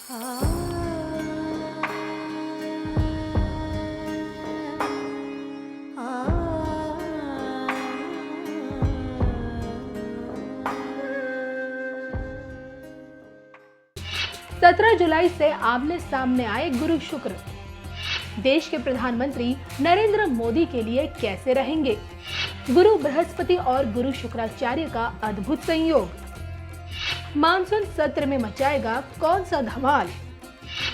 17 जुलाई से आमने सामने आए गुरु शुक्र। देश के प्रधानमंत्री नरेंद्र मोदी के लिए कैसे रहेंगे गुरु बृहस्पति और गुरु शुक्राचार्य का अद्भुत संयोग। मानसून सत्र में मचाएगा कौन सा धमाल।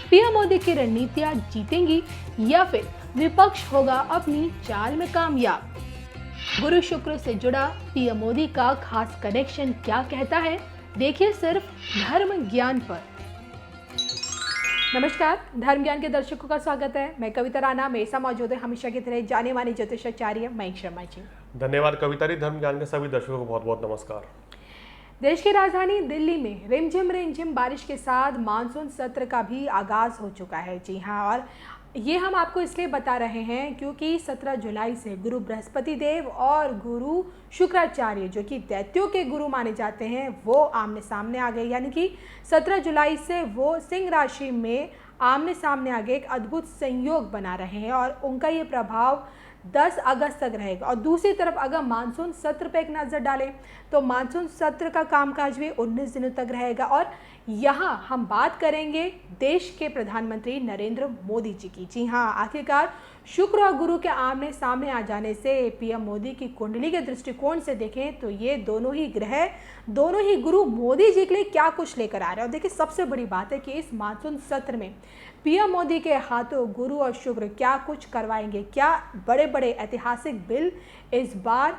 पीएम मोदी की रणनीतियां जीतेंगी या फिर विपक्ष होगा अपनी चाल में कामयाब। गुरु शुक्र से जुड़ा पीएम मोदी का खास कनेक्शन क्या कहता है, देखिए सिर्फ धर्म ज्ञान पर। नमस्कार, धर्म ज्ञान के दर्शकों का स्वागत है। मैं कविता राणा, मेरे साथ मौजूद है हमेशा की तरह जाने माने ज्योतिषाचार्य मयंक शर्मा जी। धन्यवाद कविता जी। धर्म ज्ञान के सभी दर्शकों को बहुत बहुत नमस्कार। देश की राजधानी दिल्ली में रिमझिम बारिश के साथ मानसून सत्र का भी आगाज हो चुका है। जी हाँ, और ये हम आपको इसलिए बता रहे हैं क्योंकि 17 जुलाई से गुरु बृहस्पति देव और गुरु शुक्राचार्य, जो कि दैत्यों के गुरु माने जाते हैं, वो आमने सामने आ गए। यानी कि 17 जुलाई से वो सिंह राशि में आमने सामने आ गए, एक अद्भुत संयोग बना रहे हैं और उनका ये प्रभाव 10 अगस्त तक रहेगा। और दूसरी तरफ अगर मानसून सत्र पे एक नज़र डालें तो मानसून सत्र का कामकाज भी 19 दिनों तक रहेगा। और यहाँ हम बात करेंगे देश के प्रधानमंत्री नरेंद्र मोदी जी की। जी हाँ, आखिरकार शुक्र और गुरु के आमने सामने आ जाने से पीएम मोदी की कुंडली के दृष्टिकोण से देखें तो ये दोनों ही ग्रह, दोनों ही गुरु मोदी जी के लिए क्या कुछ लेकर आ रहे हैं। और देखिए, सबसे बड़ी बात है कि इस मानसून सत्र में पीएम मोदी के हाथों गुरु और शुक्र क्या कुछ करवाएंगे, क्या बड़े बड़े ऐतिहासिक बिल इस बार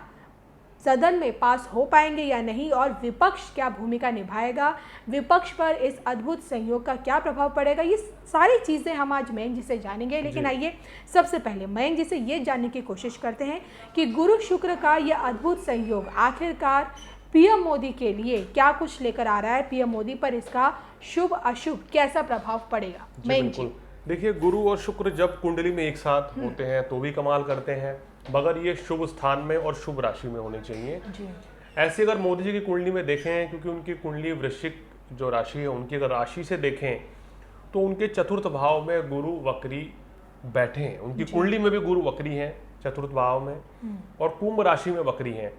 सदन में पास हो पाएंगे या नहीं, और विपक्ष क्या भूमिका निभाएगा, विपक्ष पर इस अद्भुत संयोग का क्या प्रभाव पड़ेगा, ये सारी चीज़ें हम आज मयंक जी से जानेंगे। लेकिन आइए सबसे पहले मयंक जी से ये जानने की कोशिश करते हैं कि गुरु शुक्र का यह अद्भुत संयोग आखिरकार पीएम मोदी के लिए क्या कुछ लेकर आ रहा है, पीएम मोदी पर इसका शुभ अशुभ कैसा प्रभाव पड़ेगा। मयंक जी, देखिए, गुरु और शुक्र जब कुंडली में एक साथ होते हैं तो भी कमाल करते हैं, मगर ये शुभ स्थान में और शुभ राशि में होने चाहिए जी। ऐसे अगर मोदी जी की कुंडली में देखें, क्योंकि उनकी कुंडली वृश्चिक जो राशि है, उनकी अगर राशि से देखें तो उनके चतुर्थ भाव में गुरु वक्री बैठे हैं। उनकी कुंडली में भी गुरु वक्री हैं चतुर्थ भाव में, और कुंभ राशि में वक्री हैं।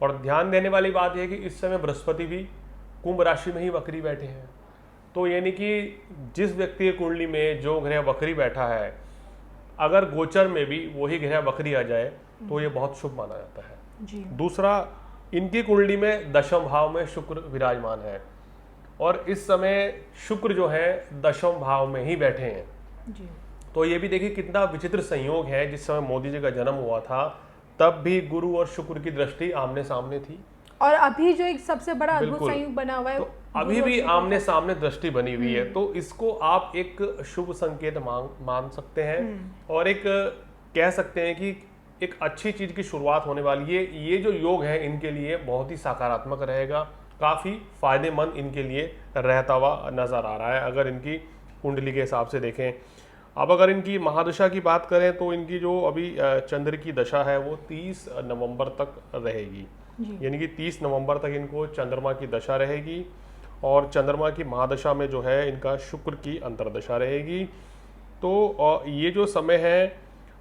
और ध्यान देने वाली बात यह है कि इस समय बृहस्पति भी कुंभ राशि में ही वक्री बैठे हैं। तो यानी कि जिस व्यक्ति की कुंडली में जो ग्रह वक्री बैठा है, अगर गोचर में भी वही ग्रह वक्री आ जाए तो ये बहुत शुभ माना जाता है जी। दूसरा, इनकी कुंडली में दशम भाव में शुक्र विराजमान है, और इस समय शुक्र जो है दशम भाव में ही बैठे हैं जी। तो ये भी देखिए कितना विचित्र संयोग है। जिस समय मोदी जी का जन्म हुआ था तब भी गुरु और शुक्र की दृष्टि आमने सामने थी, और अभी जो एक सबसे बड़ा अद्भुत संयोग बना हुआ है, तो अभी भी आमने सामने दृष्टि बनी हुई है। तो इसको आप एक शुभ संकेत मान सकते हैं, और एक कह सकते हैं कि एक अच्छी चीज की शुरुआत होने वाली है। ये जो योग है इनके लिए बहुत ही सकारात्मक रहेगा, काफी फायदेमंद इनके लिए रहता हुआ नजर आ रहा है अगर इनकी कुंडली के हिसाब से देखें। अब अगर इनकी महादशा की बात करें तो इनकी जो अभी चंद्र की दशा है वो 30 नवंबर तक रहेगी। यानी कि 30 नवंबर तक इनको चंद्रमा की दशा रहेगी, और चंद्रमा की महादशा में जो है इनका शुक्र की अंतर्दशा रहेगी। तो ये जो समय है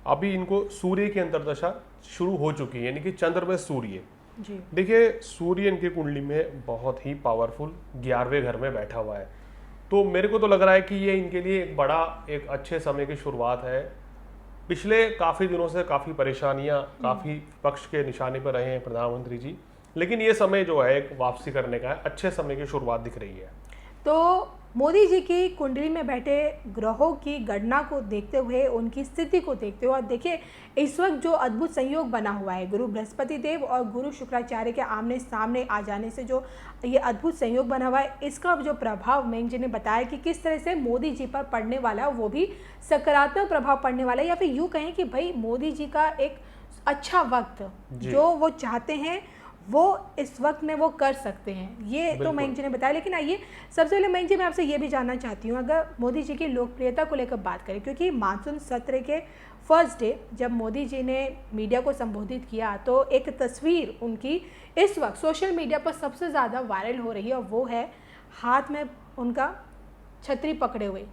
अभी इनको सूर्य की अंतर्दशा शुरू हो चुकी है, यानी कि चंद्र में सूर्य। देखिए, सूर्य इनकी कुंडली में बहुत ही पावरफुल 11वें घर में बैठा हुआ है। तो मेरे को तो लग रहा है कि ये इनके लिए एक अच्छे समय की शुरुआत है। पिछले काफ़ी दिनों से काफ़ी परेशानियां, काफ़ी पक्ष के निशाने पर रहे हैं प्रधानमंत्री जी, लेकिन ये समय जो है एक वापसी करने का है, अच्छे समय की शुरुआत दिख रही है। तो मोदी जी की कुंडली में बैठे ग्रहों की गणना को देखते हुए, उनकी स्थिति को देखते हुए, और देखिए इस वक्त जो अद्भुत संयोग बना हुआ है गुरु बृहस्पति देव और गुरु शुक्राचार्य के आमने सामने आ जाने से जो ये अद्भुत संयोग बना हुआ है, इसका जो प्रभाव मयंक जी ने बताया कि किस तरह से मोदी जी पर पड़ने वाला है, वो भी सकारात्मक प्रभाव पड़ने वाला है, या फिर यूँ कहें कि भाई मोदी जी का एक अच्छा वक्त जो वो चाहते हैं वो इस वक्त में वो कर सकते हैं। ये तो मयंक जी ने बताया। लेकिन आइए सबसे पहले मयंक जी, मैं आपसे ये भी जानना चाहती हूँ, अगर मोदी जी की लोकप्रियता को लेकर बात करें, क्योंकि मानसून सत्र के फर्स्ट डे जब मोदी जी ने मीडिया को संबोधित किया तो एक तस्वीर उनकी इस वक्त सोशल मीडिया पर सबसे ज़्यादा वायरल हो रही है, और वो है हाथ में उनका छतरी पकड़े हुए,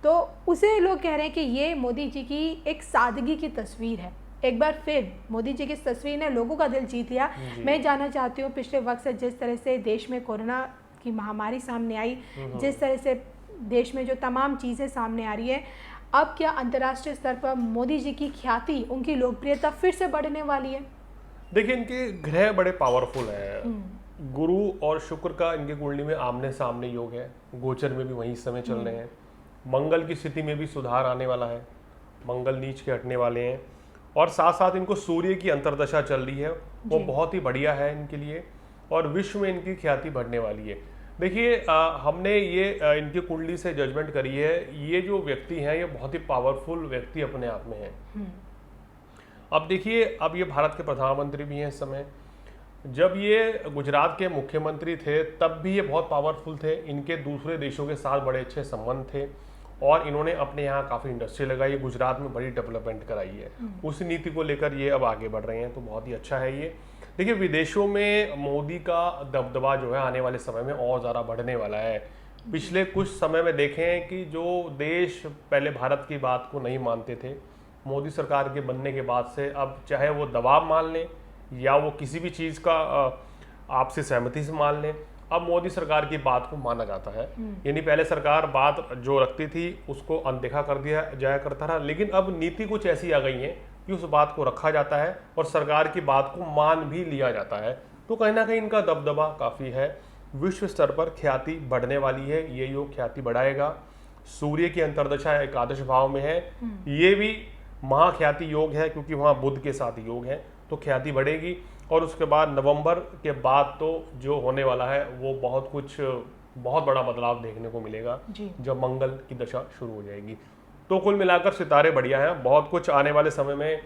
तो उसे लोग कह रहे हैं कि ये मोदी जी की एक सादगी की तस्वीर है। एक बार फिर मोदी जी की इस तस्वीर ने लोगों का दिल जीत लिया। मैं जानना चाहती हूँ, पिछले वक्त से जिस तरह से देश में कोरोना की महामारी सामने आई, जिस तरह से देश में जो तमाम चीज़ें सामने आ रही है, अब क्या अंतर्राष्ट्रीय स्तर पर मोदी जी की ख्याति, उनकी लोकप्रियता फिर से बढ़ने वाली है? देखिए, इनके ग्रह बड़े पावरफुल हैं। गुरु और शुक्र का इनके कुंडली में आमने सामने योग है, गोचर में भी वही समय चल रहे हैं। मंगल की स्थिति में भी सुधार आने वाला है, मंगल नीच के हटने वाले हैं, और साथ साथ इनको सूर्य की अंतर्दशा चल रही है, वो बहुत ही बढ़िया है इनके लिए, और विश्व में इनकी ख्याति बढ़ने वाली है। देखिए, हमने ये इनकी कुंडली से जजमेंट करी है, ये जो व्यक्ति हैं ये बहुत ही पावरफुल व्यक्ति अपने आप में हैं। अब देखिए, अब ये भारत के प्रधानमंत्री भी हैं इस समय। जब ये गुजरात के मुख्यमंत्री थे तब भी ये बहुत पावरफुल थे, इनके दूसरे देशों के साथ बड़े अच्छे संबंध थे, और इन्होंने अपने यहाँ काफ़ी इंडस्ट्री लगाई, गुजरात में बड़ी डेवलपमेंट कराई है। उस नीति को लेकर ये अब आगे बढ़ रहे हैं, तो बहुत ही अच्छा है ये। देखिए, विदेशों में मोदी का दबदबा जो है आने वाले समय में और ज़्यादा बढ़ने वाला है। पिछले कुछ समय में देखें कि जो देश पहले भारत की बात को नहीं मानते थे, मोदी सरकार के बनने के बाद से अब चाहे वो दबाव मान लें या वो किसी भी चीज़ का आपसी सहमति से मान लें, अब मोदी सरकार की बात को माना जाता है। यानी पहले सरकार बात जो रखती थी उसको अनदेखा कर दिया जाया करता था, लेकिन अब नीति कुछ ऐसी आ गई है कि उस बात को रखा जाता है और सरकार की बात को मान भी लिया जाता है। तो कहीं ना कहीं इनका दबदबा काफ़ी है, विश्व स्तर पर ख्याति बढ़ने वाली है, ये योग ख्याति बढ़ाएगा। सूर्य की अंतर्दशा एकादश भाव में है, ये भी महाख्याति योग है क्योंकि वहाँ बुध के साथ योग है, तो ख्याति बढ़ेगी। और उसके बाद नवंबर के बाद तो जो होने वाला है वो बहुत बड़ा बदलाव देखने को मिलेगा जब मंगल की दशा शुरू हो जाएगी। तो कुल मिलाकर सितारे बढ़िया हैं, बहुत कुछ आने वाले समय में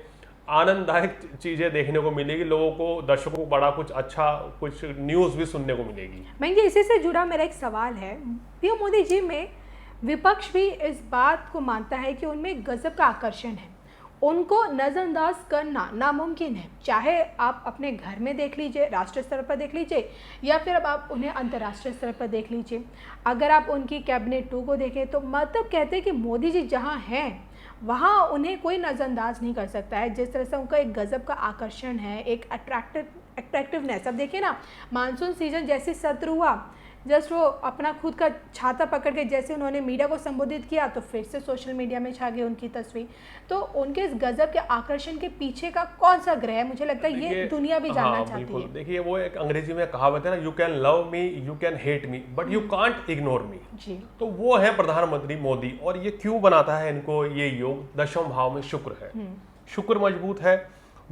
आनंददायक चीज़ें देखने को मिलेगी, लोगों को, दर्शकों को बड़ा कुछ अच्छा, कुछ न्यूज़ भी सुनने को मिलेगी। मैं इसी से जुड़ा मेरा एक सवाल है, पीएम मोदी जी में विपक्ष भी इस बात को मानता है कि उनमें गजब का आकर्षण है, उनको नज़रअंदाज करना नामुमकिन है। चाहे आप अपने घर में देख लीजिए, राष्ट्रीय स्तर पर देख लीजिए, या फिर अब आप उन्हें अंतर्राष्ट्रीय स्तर पर देख लीजिए। अगर आप उनकी कैबिनेट 2 को देखें तो मतलब कहते हैं कि मोदी जी जहाँ हैं वहाँ उन्हें कोई नज़रअंदाज नहीं कर सकता है। जिस तरह से उनका एक गजब का आकर्षण है, एक अट्रैक्टिवनेस। अब देखिए ना, मानसून सीजन जैसे सत्र हुआ, जस्ट वो अपना खुद का छाता पकड़ के जैसे उन्होंने मीडिया को संबोधित किया तो फिर से सोशल मीडिया में छा गई उनकी तस्वीर। तो उनके इस गजब के आकर्षण के पीछे का कौन सा ग्रह है, मुझे लगता है ये दुनिया भी जानना चाहती है। देखिए, वो एक अंग्रेजी में कहावत है ना, you can love me, you can hate me, but you can't ignore me. तो वो है प्रधानमंत्री मोदी। और ये क्यों बनाता है इनको ये योग? दशम भाव में शुक्र है, शुक्र मजबूत है।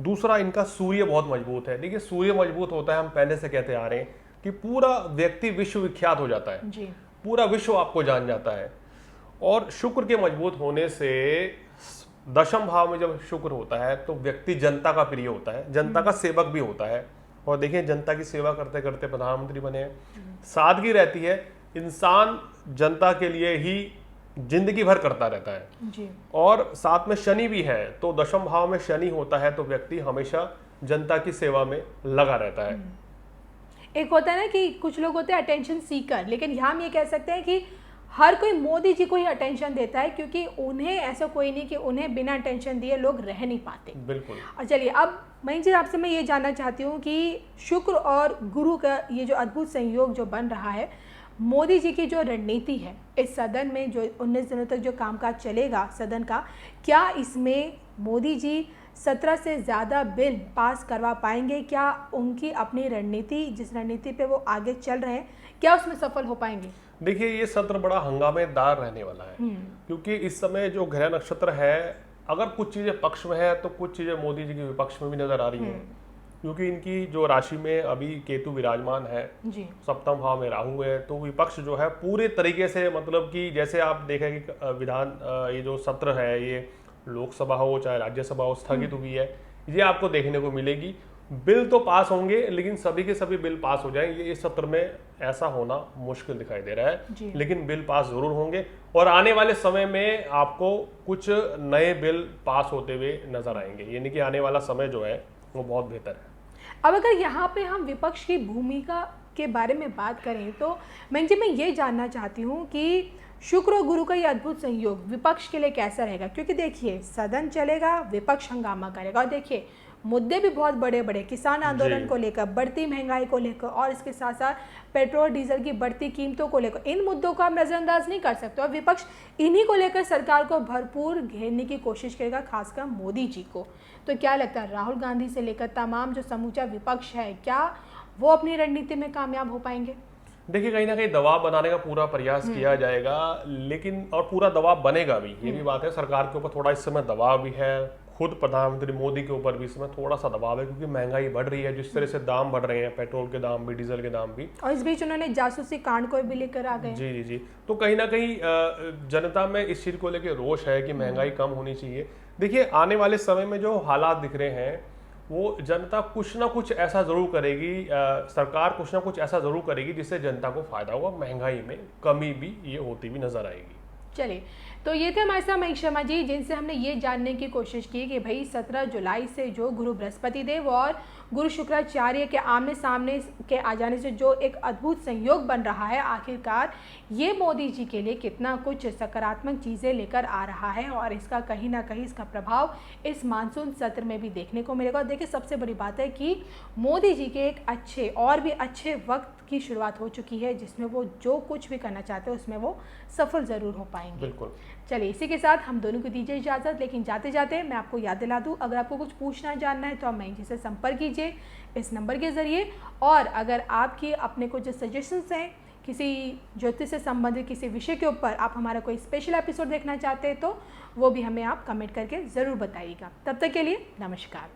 दूसरा, इनका सूर्य बहुत मजबूत है। देखिए, सूर्य मजबूत होता है, हम पहले से कहते आ रहे हैं कि पूरा व्यक्ति विश्व विख्यात हो जाता है जी। पूरा विश्व आपको जान जाता है। और शुक्र के मजबूत होने से दशम भाव में जब शुक्र होता है तो व्यक्ति जनता का प्रिय होता है, जनता का सेवक भी होता है। और देखिए, जनता की सेवा करते करते प्रधानमंत्री बने हैं। सादगी रहती है, इंसान जनता के लिए ही जिंदगी भर करता रहता है जी। और साथ में शनि भी है, तो दशम भाव में शनि होता है तो व्यक्ति हमेशा जनता की सेवा में लगा रहता है। एक होता है ना कि कुछ लोग होते हैं अटेंशन सीकर, लेकिन यहाँ हम ये कह सकते हैं कि हर कोई मोदी जी को ही अटेंशन देता है, क्योंकि उन्हें ऐसा कोई नहीं कि उन्हें बिना अटेंशन दिए लोग रह नहीं पाते। बिल्कुल। और चलिए, अब मयंक जी आपसे मैं ये जानना चाहती हूँ कि शुक्र और गुरु का ये जो अद्भुत संयोग जो बन रहा है, मोदी जी की जो रणनीति है इस सदन में, जो 19 दिनों तक जो कामकाज चलेगा सदन का, क्या इसमें मोदी जी 17 से ज़्यादा बिल पास करवा पाएंगे? क्या उनकी अपनी रणनीति, जिस रणनीति पे वो आगे चल रहे हैं, क्या उसमें सफल हो पाएंगे? देखिए, ये सत्र बड़ा हंगामेदार रहने वाला है, क्योंकि इस समय जो ग्रह नक्षत्र है, अगर कुछ चीज़ें पक्ष में है तो कुछ चीज़ें मोदी जी के विपक्ष में भी नजर आ रही हैं। क्योंकि इनकी जो राशि में अभी केतु विराजमान है जी। सप्तम भाव में राहु है, तो विपक्ष जो है पूरे तरीके से, मतलब कि जैसे आप देखें कि ये जो सत्र है, ये लोकसभा हो चाहे राज्यसभा हो, स्थगित हुई है, ये आपको देखने को मिलेगी। बिल तो पास होंगे, लेकिन सभी के सभी बिल पास हो जाएंगे, इस सत्र में ऐसा होना मुश्किल दिखाई दे रहा है। लेकिन बिल पास जरूर होंगे और आने वाले समय में आपको कुछ नए बिल पास होते हुए नजर आएंगे। यानी कि आने वाला समय जो है वो बहुत बेहतर है। अब अगर यहाँ पे हम विपक्ष की भूमिका के बारे में बात करें तो मैं ये जानना चाहती हूँ कि शुक्र और गुरु का ये अद्भुत संयोग विपक्ष के लिए कैसा रहेगा, क्योंकि देखिए सदन चलेगा, विपक्ष हंगामा करेगा और देखिए मुद्दे भी बहुत बड़े बड़े, किसान आंदोलन को लेकर, बढ़ती महंगाई को लेकर और इसके साथ साथ पेट्रोल डीजल की बढ़ती कीमतों को लेकर, इन मुद्दों को आप नज़रअंदाज नहीं कर सकते और विपक्ष इन्हीं को लेकर सरकार को भरपूर घेरने की कोशिश करेगा, खासकर मोदी जी को। तो क्या लगता है राहुल गांधी से लेकर तमाम जो समूचा विपक्ष है, क्या वो अपनी रणनीति में कामयाब हो पाएंगे? देखिए कहीं ना कहीं दबाव बनाने का पूरा प्रयास किया जाएगा, लेकिन और पूरा दबाव बनेगा भी, ये भी बात है। सरकार के ऊपर थोड़ा इस समय दबाव भी है, खुद प्रधानमंत्री मोदी के ऊपर भी इस समय थोड़ा सा दबाव है, क्योंकि महंगाई बढ़ रही है, जिस तरह से दाम बढ़ रहे हैं, पेट्रोल के दाम भी, डीजल के दाम भी, और इस बीच उन्होंने जासूसी कांड को भी लेकर आ गए। जी जी जी। तो कहीं ना कहीं जनता में इस चीज को लेकर रोष है कि महंगाई कम होनी चाहिए। देखिए आने वाले समय में जो हालात दिख रहे हैं, वो जनता कुछ ना कुछ ऐसा जरूर करेगी, सरकार कुछ ना कुछ ऐसा जरूर करेगी जिससे जनता को फायदा होगा, महंगाई में कमी भी ये होती भी नजर आएगी। चलिए, तो ये थे हमारे साथ महेश शर्मा जी, जिनसे हमने ये जानने की कोशिश की कि भाई 17 जुलाई से जो गुरु बृहस्पति देव और गुरु शुक्राचार्य के आमने सामने के आ जाने से जो एक अद्भुत संयोग बन रहा है, आखिरकार ये मोदी जी के लिए कितना कुछ सकारात्मक चीज़ें लेकर आ रहा है और इसका कहीं ना कहीं इसका प्रभाव इस मानसून सत्र में भी देखने को मिलेगा। और देखिए सबसे बड़ी बात है कि मोदी जी के एक अच्छे और भी अच्छे वक्त की शुरुआत हो चुकी है, जिसमें वो जो कुछ भी करना चाहते हैं उसमें वो सफल ज़रूर हो पाएंगे। बिल्कुल। चलिए, इसी के साथ हम दोनों को दीजिए इजाज़त, लेकिन जाते जाते मैं आपको याद दिला दूँ, अगर आपको कुछ पूछना जानना है तो आप महेश जी से संपर्क कीजिए इस नंबर के ज़रिए। और अगर आपकी अपने कुछ सजेशंस हैं किसी ज्योतिष से संबंधित किसी विषय के ऊपर, आप हमारा कोई स्पेशल एपिसोड देखना चाहते हैं तो वो भी हमें आप कमेंट करके ज़रूर बताइएगा। तब तक के लिए नमस्कार।